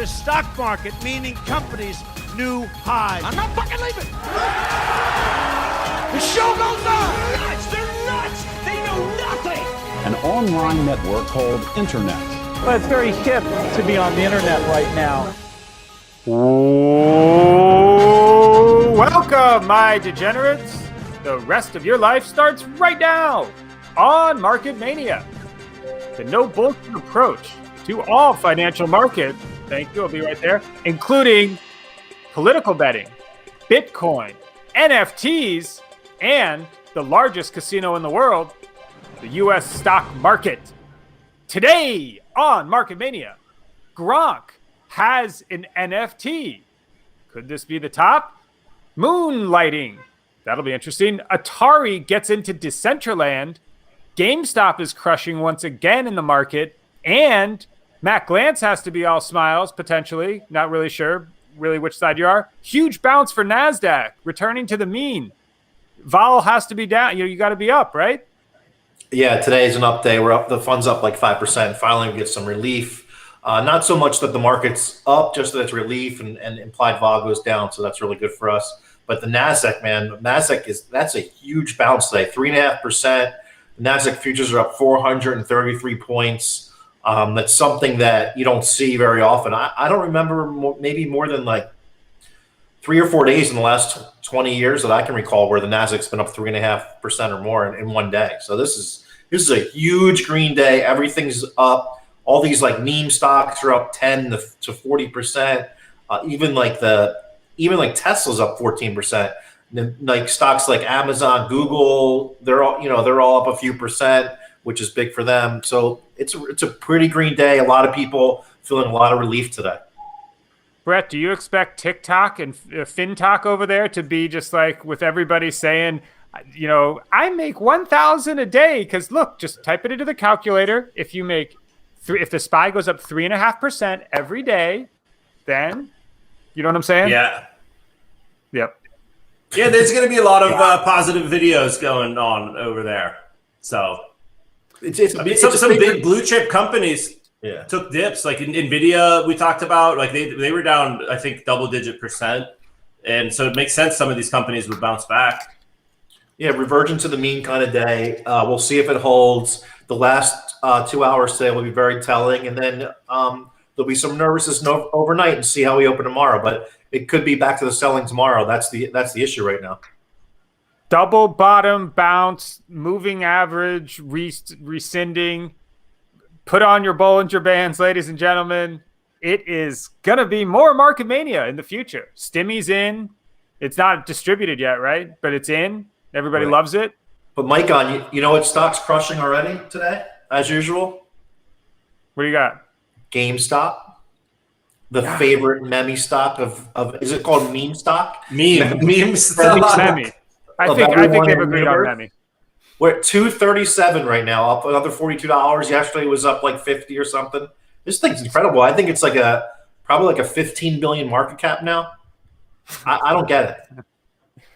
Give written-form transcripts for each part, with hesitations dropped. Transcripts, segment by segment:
the stock market, meaning companies' new highs. I'm not fucking leaving. The show goes on. Nuts! They're nuts! They know nothing! An online network called Internet. Well, it's very hip to be on the internet right now. Welcome, my degenerates. The rest of your life starts right now on Market Mania. The no bullshit approach to all financial markets. Thank you, I'll be right there. Including political betting, Bitcoin, NFTs, and the largest casino in the world, the U.S. stock market. Today on Market Mania, Gronk has an NFT. Could this be the top? Moonlighting. That'll be interesting. Atari gets into Decentraland. GameStop is crushing once again in the market. And Matt Glantz has to be all smiles, potentially. Not really sure really which side you are. Huge bounce for Nasdaq, returning to the mean. Vol has to be down. You got to be up, right? Yeah, today's an up day. We're up. The fund's up like 5%. Finally, we get some relief. Not so much that the market's up, just that it's relief and implied vol goes down. So that's really good for us. But the Nasdaq, man, that's a huge bounce today. 3.5%. The Nasdaq futures are up 433 points. That's something that you don't see very often. I don't remember maybe more than like 3 or 4 days in the last 20 years that I can recall where the Nasdaq's been up 3.5% or more in one day. So this is a huge green day. Everything's up. All these like meme stocks are up 10 to 40%. Even like Tesla's up 14%. Like stocks like Amazon, Google, they're all up a few percent, which is big for them. So it's a pretty green day. A lot of people feeling a lot of relief today. Brett, do you expect TikTok and FinTok over there to be just like with everybody saying, I make 1,000 a day? Because look, just type it into the calculator. If the SPY goes up 3.5% every day, then you know what I'm saying? Yeah. Yep. Yeah, there's going to be a lot of positive videos going on over there. So some big blue chip companies took dips, like NVIDIA we talked about, like they were down, I think, double-digit percent. And so it makes sense some of these companies would bounce back. Yeah, reversion to the mean kind of day. We'll see if it holds. The last 2 hours today will be very telling. And then there'll be some nervousness overnight and see how we open tomorrow. But it could be back to the selling tomorrow. That's the issue right now. Double bottom bounce, moving average, rescinding. Put on your Bollinger Bands, ladies and gentlemen. It is going to be more Market Mania in the future. Stimmy's in. It's not distributed yet, right? But it's in. Everybody loves it. But Mike, you know what stock's crushing already today, as usual? What do you got? GameStop. The favorite meme stock of is it called meme stock? Meme stock. Meme. I think they've agreed on meme. We're at 237 right now, up another $42. Yesterday it was up like 50 or something. This thing's incredible. I think it's like probably like a 15 billion market cap now. I don't get it.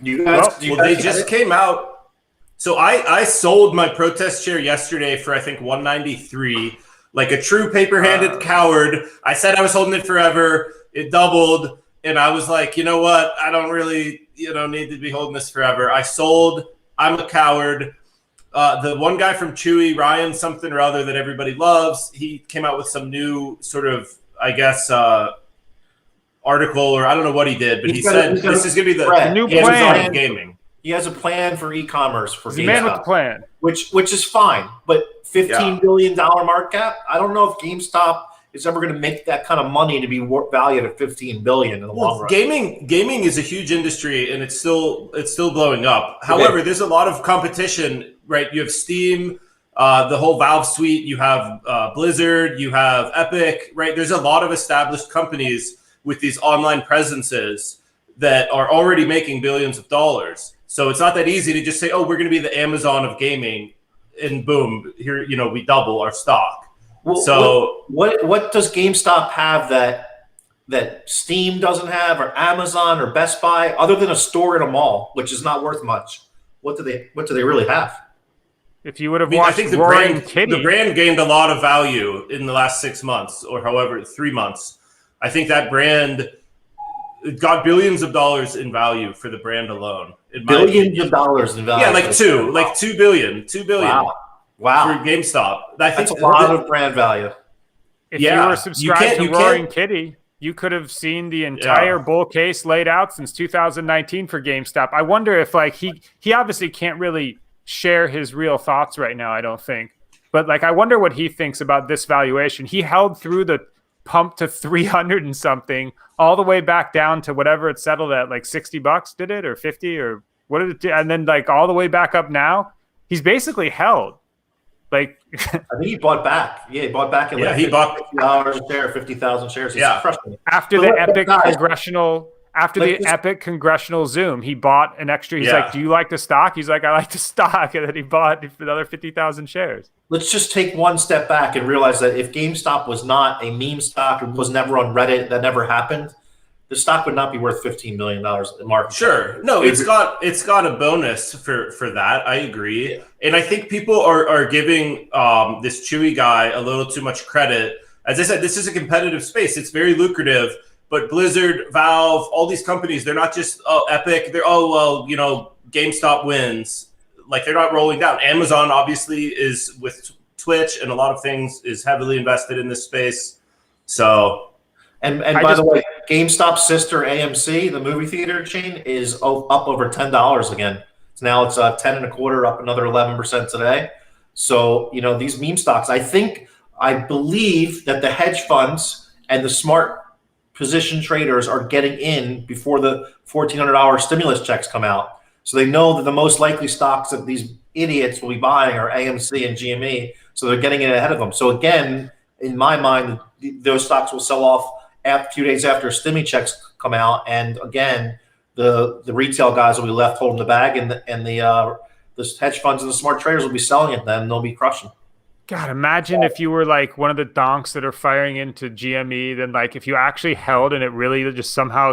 They just came out. So I sold my protest share yesterday for I think 193. Like a true paper-handed coward. I said I was holding it forever. It doubled. And I was like, you know what? I don't really, need to be holding this forever. I sold. I'm a coward. The one guy from Chewy, Ryan something or other that everybody loves, he came out with some new sort of, I guess, article, or I don't know what he did, but he said this is going to be the new plan of gaming. He has a plan for e-commerce for GameStop. Man with the plan. Which is fine, but $15 billion market cap. I don't know if GameStop is ever going to make that kind of money to be valued at $15 billion in the long run. Gaming is a huge industry, and it's still blowing up. However, there's a lot of competition, right? You have Steam, the whole Valve suite. You have Blizzard. You have Epic, right? There's a lot of established companies with these online presences that are already making billions of dollars. So it's not that easy to just say, oh, we're going to be the Amazon of gaming, and boom, here, we double our stock. Well, so what does GameStop have that Steam doesn't have, or Amazon or Best Buy, other than a store in a mall, which is not worth much? What do they really have? If you would have watched, I think the brand gained a lot of value in the last 6 months, or however 3 months. I think that brand got billions of dollars in value for the brand alone. Billions of dollars in value. Yeah, like $2 billion. Wow. For GameStop. I think that's a lot of brand value. If you were subscribed to Roaring Kitty, you could have seen the entire bull case laid out since 2019 for GameStop. I wonder if like he obviously can't really share his real thoughts right now, I don't think. But like I wonder what he thinks about this valuation. He held through the pump to 300 and something all the way back down to whatever it settled at, like $60, did it, or 50, or what did it do? And then like all the way back up now. He's basically held. Like I think he bought back. Yeah, he bought back. He bought $50 a share, 50,000 shares. He's crushing it. After the epic congressional Zoom, he bought an extra. He's like, "Do you like the stock?" He's like, "I like the stock," and then he bought another 50,000 shares. Let's just take one step back and realize that if GameStop was not a meme stock, it was never on Reddit, that never happened, the stock would not be worth $15 million in market. Sure. No, it's got a bonus for that. I agree. And I think people are giving this Chewy guy a little too much credit. As I said, this is a competitive space. It's very lucrative, but Blizzard, Valve, all these companies, they're not just Epic. They're GameStop wins. Like they're not rolling down. Amazon obviously is with Twitch and a lot of things is heavily invested in this space. So And by the way, GameStop's sister AMC, the movie theater chain, is up over $10 again. So now it's 10.25, up another 11% today. So these meme stocks. I believe that the hedge funds and the smart position traders are getting in before the $1,400 stimulus checks come out. So they know that the most likely stocks that these idiots will be buying are AMC and GME. So they're getting in ahead of them. So again, in my mind, those stocks will sell off a few days after stimmy checks come out, and again, the retail guys will be left holding the bag, and the hedge funds and the smart traders will be selling it. Then they'll be crushing. God, imagine if you were like one of the donks that are firing into GME. Then like if you actually held and it really just somehow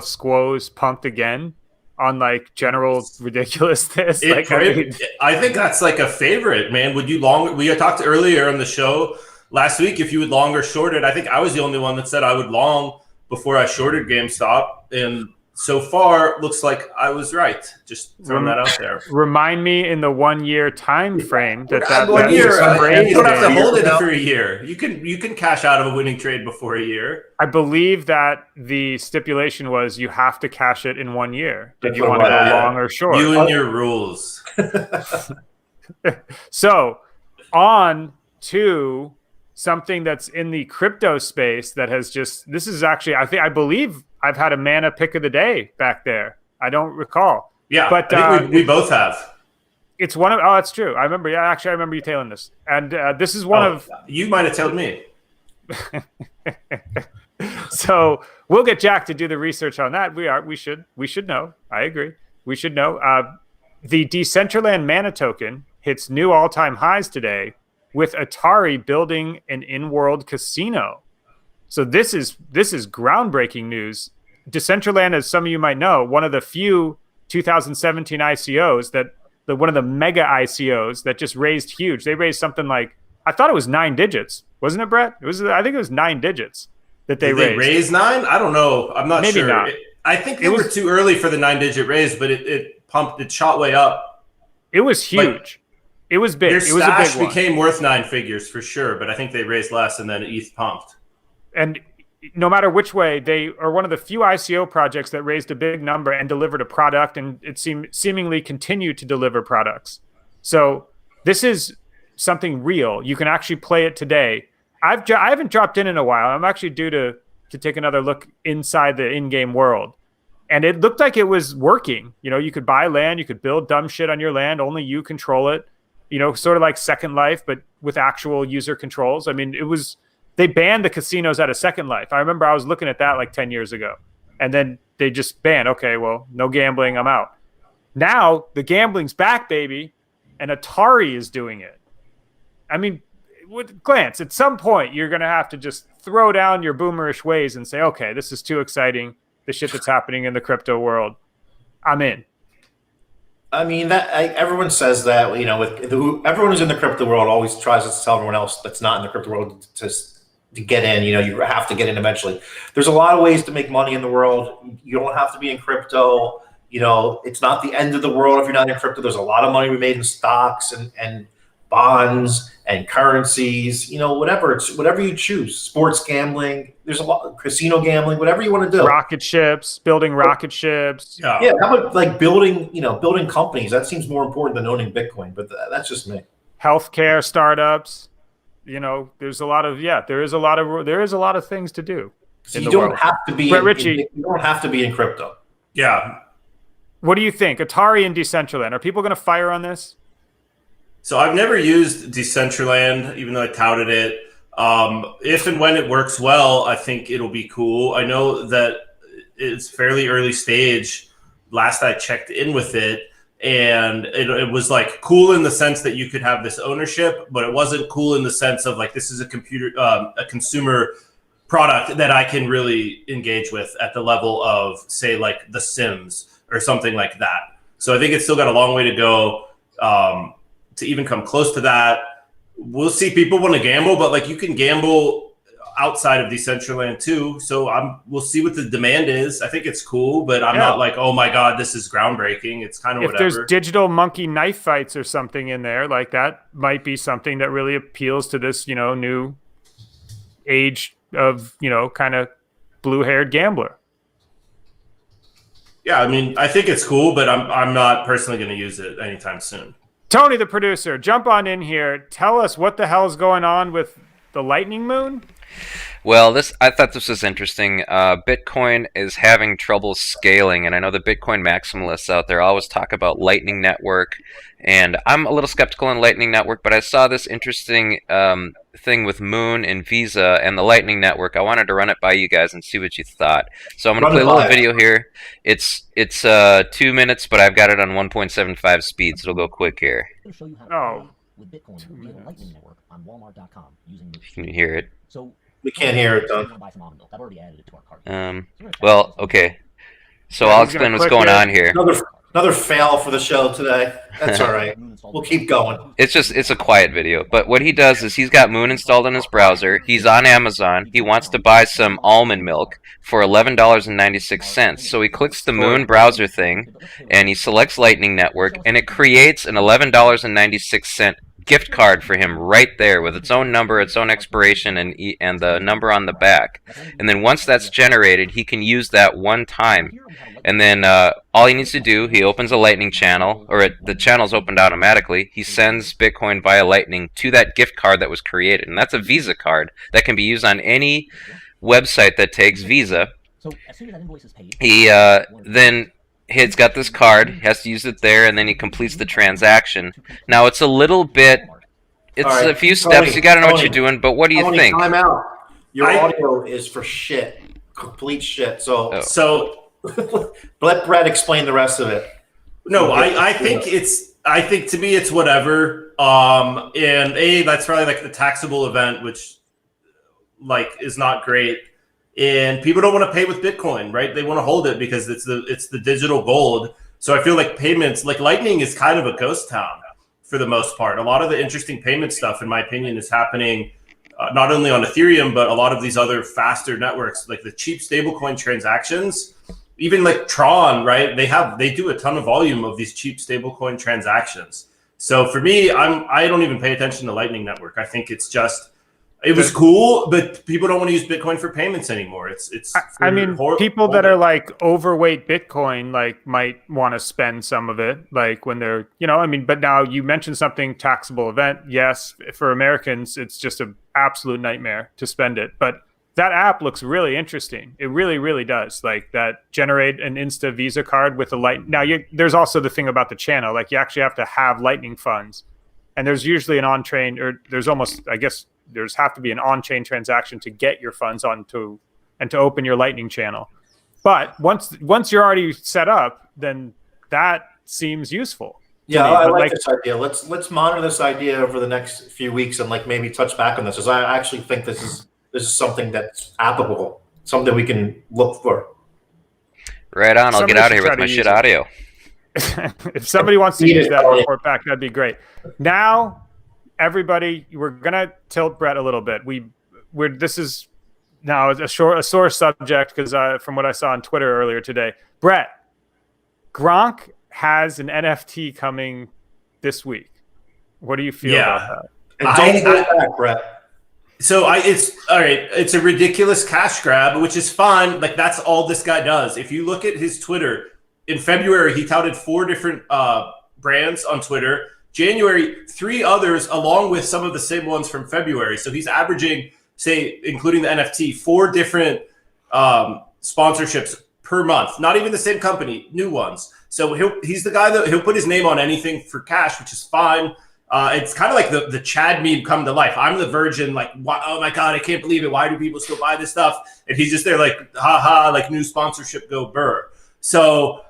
pumped again on like general ridiculousness. I think that's like a favorite, man. Would you long? We talked earlier on the show last week if you would long or short it. I think I was the only one that said I would long before I shorted GameStop, and so far looks like I was right. Just throwing that out there. Remind me in the 1 year time frame that 1 year. You don't have to hold it for a year. You can cash out of a winning trade before a year. I believe that the stipulation was you have to cash it in 1 year. Did you want to go long or short? You and your rules. So on to something that's in the crypto space that has this is actually, I believe I've had a Mana pick of the day back there. I don't recall. Yeah, but I think we both have. It's one of, that's true. I remember. Yeah, actually, I remember you tailing this. And this is one of. You might have tailed me. So we'll get Jack to do the research on that. We should know. I agree. We should know. The Decentraland Mana token hits new all-time highs today, with Atari building an in-world casino. So this is groundbreaking news. Decentraland, as some of you might know, one of the few 2017 ICOs one of the mega ICOs that just raised huge. They raised something like, I thought it was 9 digits, wasn't it, Brett? I think it was 9 digits that they raised. Did they raise 9? I don't know. I'm not Maybe sure. Not. I think it was too early for the 9-digit raise, but it pumped. It shot way up. It was huge. It was big. Their it was a big stash became worth 9 figures for sure, but I think they raised less and then ETH pumped. And no matter which way, they are one of the few ICO projects that raised a big number and delivered a product, and it seemingly continue to deliver products. So this is something real. You can actually play it today. I haven't dropped in a while. I'm actually due to take another look inside the in-game world. And it looked like it was working. You could buy land, you could build dumb shit on your land, only you control it. Sort of like Second Life, but with actual user controls. I mean, they banned the casinos out of Second Life. I remember I was looking at that like 10 years ago. And then they just banned, okay, well, no gambling, I'm out. Now the gambling's back, baby, and Atari is doing it. I mean, with glance, at some point, you're going to have to just throw down your boomerish ways and say, okay, this is too exciting, the shit that's happening in the crypto world. I'm in. I mean, everyone says that, everyone who's in the crypto world always tries to tell everyone else that's not in the crypto world to to get in. You know, you have to get in eventually. There's a lot of ways to make money in the world. You don't have to be in crypto. You know, it's not the end of the world if you're not in crypto. There's a lot of money we made in stocks and bonds and currencies. You know, whatever you choose. Sports gambling. There's a lot, casino gambling, whatever you want to do. Rocket ships, building rocket ships. Yeah. How about like building companies? That seems more important than owning Bitcoin. But that's just me. Healthcare startups. You know, there's a lot of there is a lot of things to do. So you don't have to be. You don't have to be in crypto. Yeah. What do you think? Atari and Decentraland, are people going to fire on this? So I've never used Decentraland, even though I touted it. If and when it works well, I think it'll be cool. I know that it's fairly early stage. Last I checked in with it, and it was like cool in the sense that you could have this ownership, but it wasn't cool in the sense of like this is a consumer product that I can really engage with at the level of, say, like The Sims or something like that. So I think it's still got a long way to go to even come close to that. We'll see. People want to gamble, but like you can gamble outside of Decentraland too. So we'll see what the demand is. I think it's cool, but I'm not like, oh my God, this is groundbreaking. It's kind of if whatever. There's digital monkey knife fights or something in there, like that might be something that really appeals to this, you know, new age of, you know, kind of blue-haired gambler. Yeah, I mean, I think it's cool, but I'm not personally going to use it anytime soon. Tony, the producer, jump on in here. Tell us what the hell is going on with the lightning moon. Well, I thought this was interesting. Bitcoin is having trouble scaling, and I know the Bitcoin maximalists out there always talk about Lightning Network, and I'm a little skeptical on Lightning Network, but I saw this interesting thing with Moon and Visa and the Lightning Network. I wanted to run it by you guys and see what you thought. So I'm going to play a little video here. It's 2 minutes, but I've got it on 1.75 speed, so it'll go quick here. Oh. With Bitcoin via the Lightning Network on Walmart.com using Can you hear it? So we can't hear it, Doug. I've already added it to our cart. Well, okay. So I'll explain what's going on here. Another fail for the show today. That's all right. We'll keep going. It's a quiet video. But what he does is he's got Moon installed in his browser. He's on Amazon. He wants to buy some almond milk for $11.96. So he clicks the Moon browser thing, and he selects Lightning Network, and it creates an $11.96 gift card for him right there with its own number, its own expiration, and the number on the back. And then once that's generated, he can use that one time. And then all he needs to do, he opens a Lightning channel, or the channel's opened automatically. He sends Bitcoin via Lightning to that gift card that was created. And that's a Visa card that can be used on any website that takes Visa. He then he's got this card, he has to use it there, and then he completes the transaction. Now, it's a little bit, it's a few steps, you gotta know what you're doing, but what do you think? Time out. Your audio is for shit. Complete shit. So let Brett explain the rest of it. No, I think to me it's whatever. And that's probably like the taxable event, which like is not great. And people don't want to pay with Bitcoin, right? They want to hold it because it's the digital gold. So I feel like payments, like Lightning is kind of a ghost town for the most part. A lot of the interesting payment stuff, in my opinion, is happening not only on Ethereum, but a lot of these other faster networks, like the cheap stablecoin transactions, even like Tron, right? They do a ton of volume of these cheap stablecoin transactions. So for me, I don't even pay attention to Lightning Network. I think it's just, it was cool, but people don't want to use Bitcoin for payments anymore. I mean, people that are like overweight Bitcoin, like might want to spend some of it, like when they're, you know, I mean, but now you mentioned something taxable event. Yes, for Americans, it's just an absolute nightmare to spend it. But that app looks really interesting. It really, really does. Like that generate an Insta Visa card with a light. Now, there's also the thing about the channel, like you actually have to have Lightning funds, and there's usually an on-chain, or there's almost, I guess, there's have to be an on-chain transaction to get your funds onto and to open your Lightning channel. But once you're already set up, then that seems useful. Yeah, I like this idea. Let's monitor this idea over the next few weeks and like maybe touch back on this, because I actually think this is something that's applicable, something we can look for. Right on. I'll get out of here with my shit audio. If somebody wants to use that report back, that'd be great. Now, everybody, we're gonna tilt Brett a little bit. this is now a sore subject because from what I saw on Twitter earlier today. Brett, Gronk has an NFT coming this week. What do you feel about that? And don't go back, Brett. So it's all right. It's a ridiculous cash grab, which is fine. Like that's all this guy does. If you look at his Twitter, in February he touted 4 different brands on Twitter. January, 3 others, along with some of the same ones from February. So he's averaging, say, including the NFT, 4 different sponsorships per month. Not even the same company, new ones. So he's the guy that he'll put his name on anything for cash, which is fine. It's kind of like the Chad meme come to life. I'm the virgin, like, oh my God, I can't believe it. Why do people still buy this stuff? And he's just there like, haha, like new sponsorship, go burr. So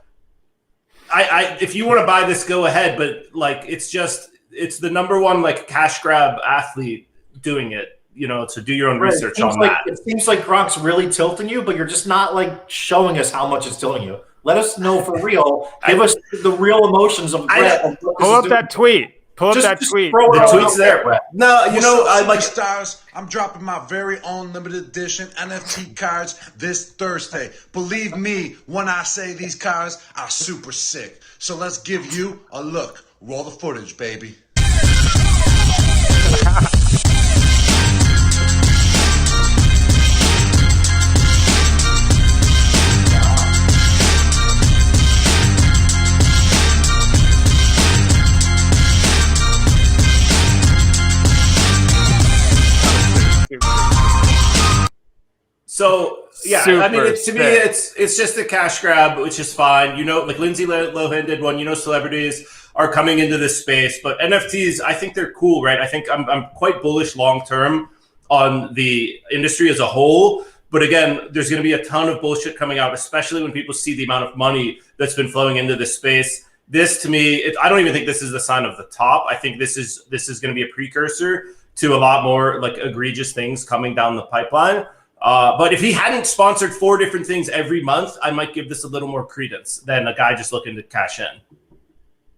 I if you want to buy this, go ahead. But like, it's the number one like cash grab athlete doing it, so do your own research on that. It seems like Gronk's really tilting you, but you're just not like showing us how much it's tilting you. Let us know for real. Give us the real emotions of Brett. Pull up that tweet. Pull up that tweet. The tweet's there, Brett. No, I like stars. I'm dropping my very own limited edition NFT cards this Thursday. Believe me when I say these cards are super sick. So let's give you a look. Roll the footage, baby. So yeah, I mean, to me, it's just a cash grab, which is fine. Like Lindsay Lohan did one. Celebrities are coming into this space, but NFTs, I think they're cool, right? I think I'm quite bullish long term on the industry as a whole. But again, there's going to be a ton of bullshit coming out, especially when people see the amount of money that's been flowing into this space. This, to me, I don't even think this is the sign of the top. I think this is going to be a precursor to a lot more like egregious things coming down the pipeline. But if he hadn't sponsored 4 different things every month, I might give this a little more credence than a guy just looking to cash in.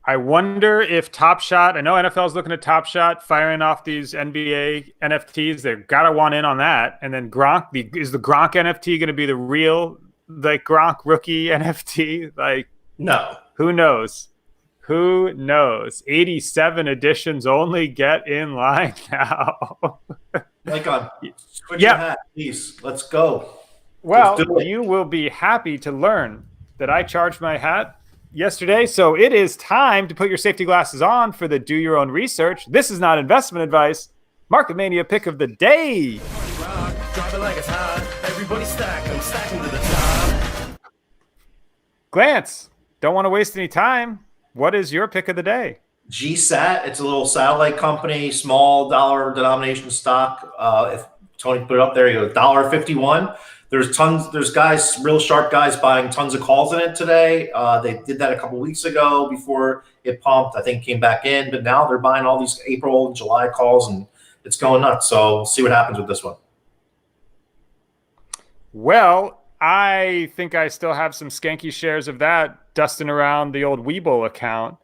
I wonder if Top Shot, I know NFL's looking at Top Shot, firing off these NBA NFTs. They've got to want in on that. And then Gronk, is the Gronk NFT going to be the real, like, Gronk rookie NFT? Like, no. Who knows? Who knows? 87 editions only. Get in line now. Like on switch your hat, please. Let's go. Well, you will be happy to learn that I charged my hat yesterday. So it is time to put your safety glasses on for the do your own research. This is not investment advice. Market Mania pick of the day. Glance. Don't want to waste any time. What is your pick of the day? GSAT. It's a little satellite company, small dollar denomination stock. If Tony put it up there, you go $1.51. There's guys, real sharp guys buying tons of calls in it today. They did that a couple weeks ago before it pumped. I think came back in, but now they're buying all these April, July calls, and it's going nuts. So we'll see what happens with this one. Well, I think I still have some skanky shares of that dusting around the old Webull account.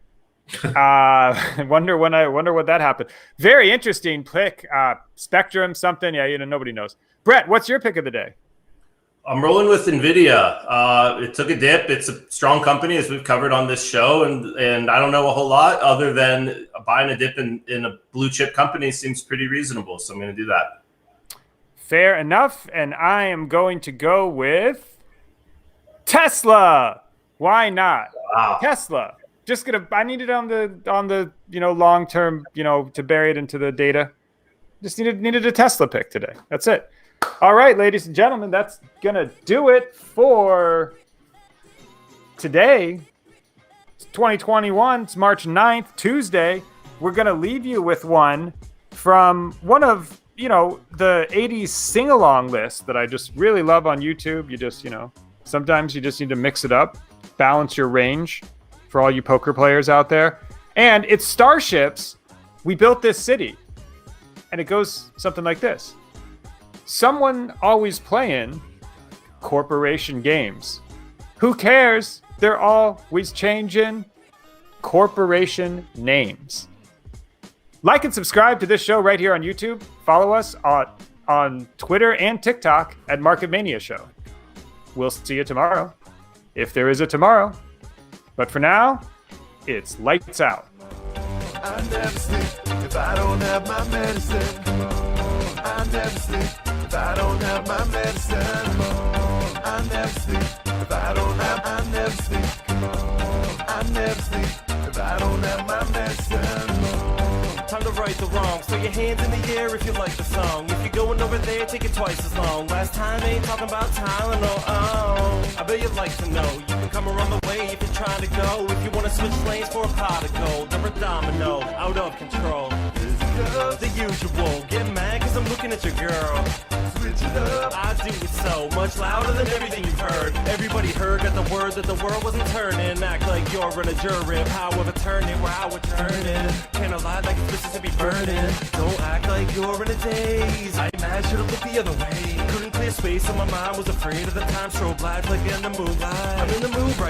Wonder what that happened. Very interesting pick. Spectrum something. Yeah, nobody knows. Brett, what's your pick of the day? I'm rolling with NVIDIA. It took a dip. It's a strong company, as we've covered on this show, and I don't know a whole lot other than buying a dip in a blue chip company seems pretty reasonable. So I'm going to do that. Fair enough. And I am going to go with Tesla. Why not? Wow. Tesla. I need it on the long term, to bury it into the data. Just needed a Tesla pick today. That's it. All right, ladies and gentlemen, that's gonna do it for today. It's 2021. It's March 9th, Tuesday. We're gonna leave you with one from one of the 80s sing-along list that I just really love on YouTube. You just sometimes you just need to mix it up, balance your range. For all you poker players out there. And it's Starships. We built this city. And it goes something like this. Someone always playing corporation games. Who cares? They're always changing corporation names. Like and subscribe to this show right here on YouTube. Follow us on Twitter and TikTok at Market Mania Show. We'll see you tomorrow, if there is a tomorrow. But for now, it's lights out. I never sleep if I don't have my medicine. I never sleep if I don't have my medicine. I never sleep if I don't have. I never sleep. I never sleep if I don't have my medicine. Time to right the wrong. So your hands in the air if you like the song. If you're going over there, take it twice as long. Last time ain't talking about Tylenol. Oh, I bet you'd like to know. You can come around the way if you're trying to go. If you want to switch lanes for a pot of gold, or a domino, out of control. The usual. Get mad cause I'm looking at your girl. Switch it up. I do it so much louder than everything you've heard. Everybody heard at the word that the world wasn't turning. Act like you're in a jury. Power of attorney where I would turn it. Can't lie like it's Mississippi burning. Don't act like you're in a daze. I imagine it look the other way. Couldn't clear space on my mind. Was afraid of the time. Strobe light flicker in the moonlight. I'm in the mood right